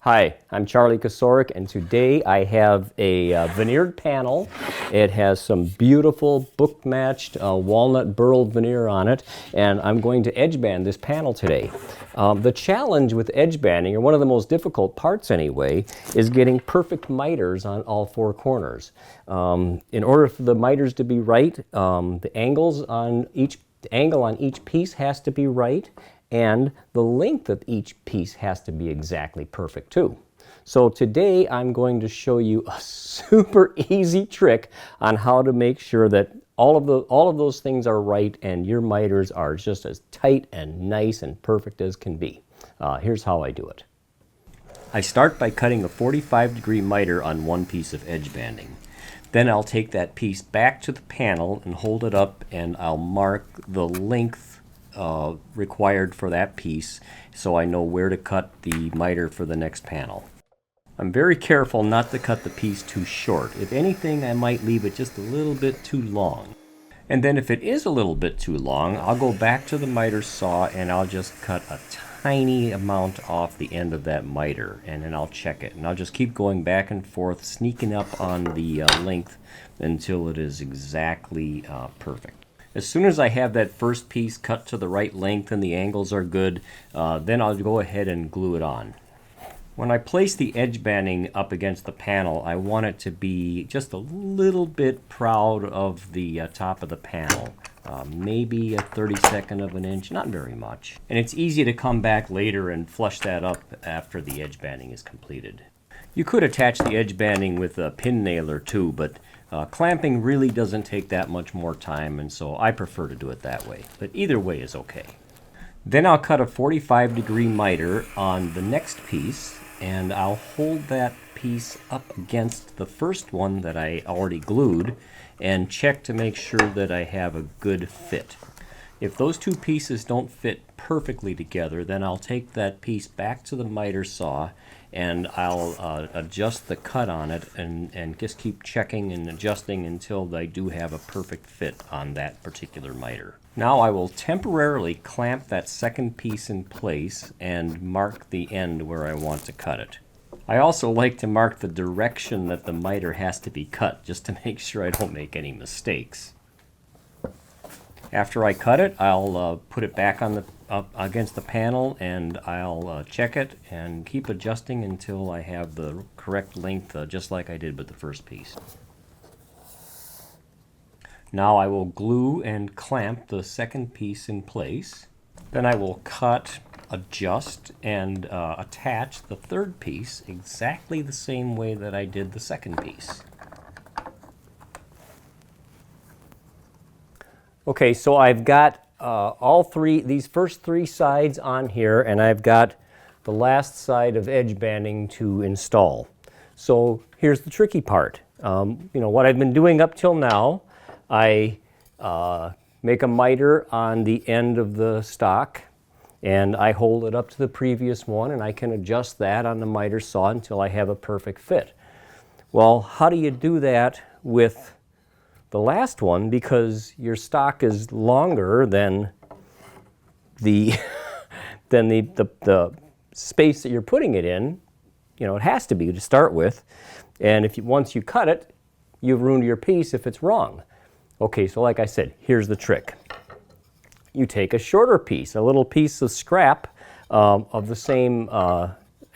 Hi, I'm Charlie Kosorik, and today I have a veneered panel. It has some beautiful book-matched walnut burl veneer on it, and I'm going to edge band this panel today. The challenge with edge banding, or one of the most difficult parts anyway, is getting perfect miters on all four corners. In order for the miters to be right, the angle on each piece has to be right, and the length of each piece has to be exactly perfect too. So today I'm going to show you a super easy trick on how to make sure that all of those things are right and your miters are just as tight and nice and perfect as can be. Here's how I do it. I start by cutting a 45-degree miter on one piece of edge banding. Then I'll take that piece back to the panel and hold it up, and I'll mark the length required for that piece so I know where to cut the miter for the next panel. I'm very careful not to cut the piece too short. If anything, I might leave it just a little bit too long. And then if it is a little bit too long, I'll go back to the miter saw and I'll just cut a tiny amount off the end of that miter, and then I'll check it. And I'll just keep going back and forth, sneaking up on the length until it is exactly perfect. As soon as I have that first piece cut to the right length and the angles are good, then I'll go ahead and glue it on. When I place the edge banding up against the panel, I want it to be just a little bit proud of the top of the panel. Maybe a 32nd of an inch, not very much. And it's easy to come back later and flush that up after the edge banding is completed. You could attach the edge banding with a pin nailer too, but clamping really doesn't take that much more time, and so I prefer to do it that way. But either way is okay. Then I'll cut a 45-degree miter on the next piece, and I'll hold that piece up against the first one that I already glued and check to make sure that I have a good fit. If those two pieces don't fit perfectly together, then I'll take that piece back to the miter saw and I'll adjust the cut on it and just keep checking and adjusting until I do have a perfect fit on that particular miter. Now I will temporarily clamp that second piece in place and mark the end where I want to cut it. I also like to mark the direction that the miter has to be cut, just to make sure I don't make any mistakes. After I cut it, I'll put it back on up against the panel, and I'll check it and keep adjusting until I have the correct length, just like I did with the first piece. Now I will glue and clamp the second piece in place. Then I will cut, adjust, and attach the third piece exactly the same way that I did the second piece. Okay, so I've got these first three sides on here, and I've got the last side of edge banding to install. So here's the tricky part. What I've been doing up till now, I make a miter on the end of the stock, and I hold it up to the previous one, and I can adjust that on the miter saw until I have a perfect fit. Well, how do you do that with the last one, because your stock is longer than the space that you're putting it in? It has to be to start with, and once you cut it, you've ruined your piece if it's wrong. Okay, so like I said, here's the trick. You take a shorter piece, a little piece of scrap of the same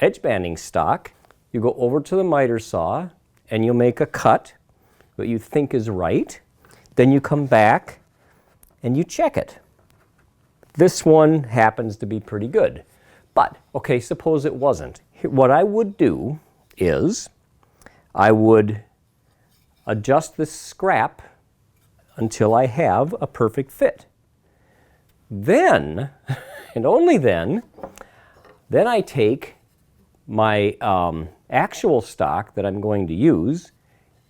edge banding stock. You go over to the miter saw and you'll make a cut what you think is right. Then you come back and you check it. This one happens to be pretty good. But, okay, suppose it wasn't. What I would do is I would adjust this scrap until I have a perfect fit. Then, and only then I take my actual stock that I'm going to use,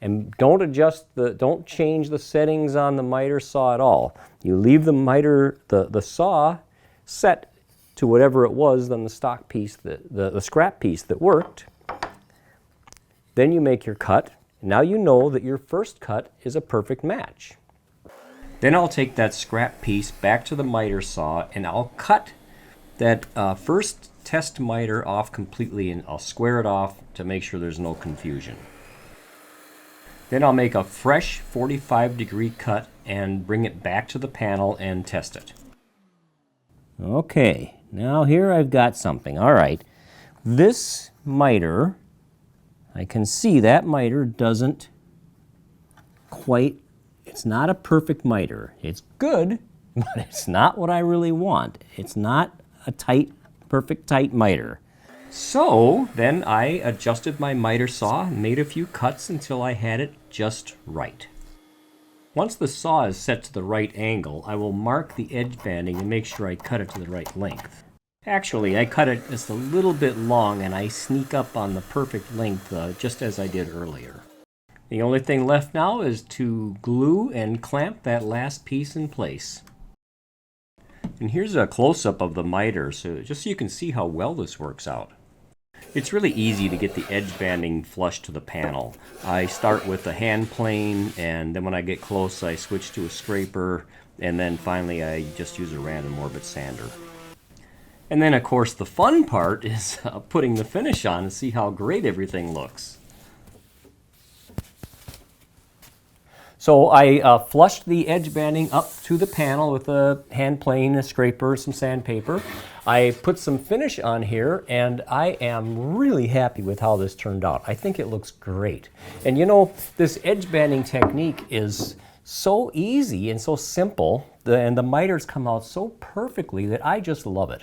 and don't change the settings on the miter saw at all. You leave the miter, the saw set to whatever it was on the stock piece, the scrap piece that worked. Then you make your cut. Now you know that your first cut is a perfect match. Then I'll take that scrap piece back to the miter saw and I'll cut that first test miter off completely, and I'll square it off to make sure there's no confusion. Then I'll make a fresh 45-degree cut and bring it back to the panel and test it. Okay, now here I've got something. All right, this miter, I can see that miter doesn't quite, it's not a perfect miter. It's good, but it's not what I really want. It's not a tight, perfect tight miter. So then I adjusted my miter saw and made a few cuts until I had it just right. Once the saw is set to the right angle, I will mark the edge banding and make sure I cut it to the right length. Actually, I cut it just a little bit long and I sneak up on the perfect length just as I did earlier. The only thing left now is to glue and clamp that last piece in place. And here's a close-up of the miter, so just so you can see how well this works out. It's really easy to get the edge banding flush to the panel. I start with a hand plane, and then when I get close I switch to a scraper, and then finally I just use a random orbit sander. And then of course the fun part is putting the finish on and see how great everything looks. So I flushed the edge banding up to the panel with a hand plane, a scraper, some sandpaper. I put some finish on here, and I am really happy with how this turned out. I think it looks great. And you know, this edge banding technique is so easy and so simple, and the miters come out so perfectly that I just love it.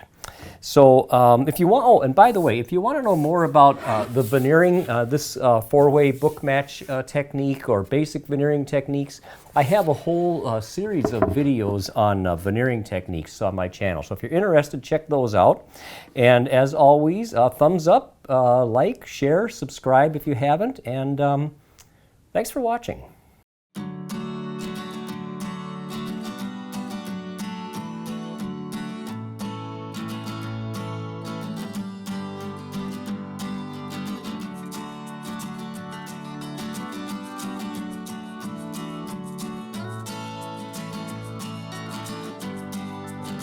So if you want, oh, and by the way, if you want to know more about the veneering, this four-way book match technique or basic veneering techniques, I have a whole series of videos on veneering techniques on my channel. So if you're interested, check those out. And as always, thumbs up, like, share, subscribe if you haven't, and thanks for watching.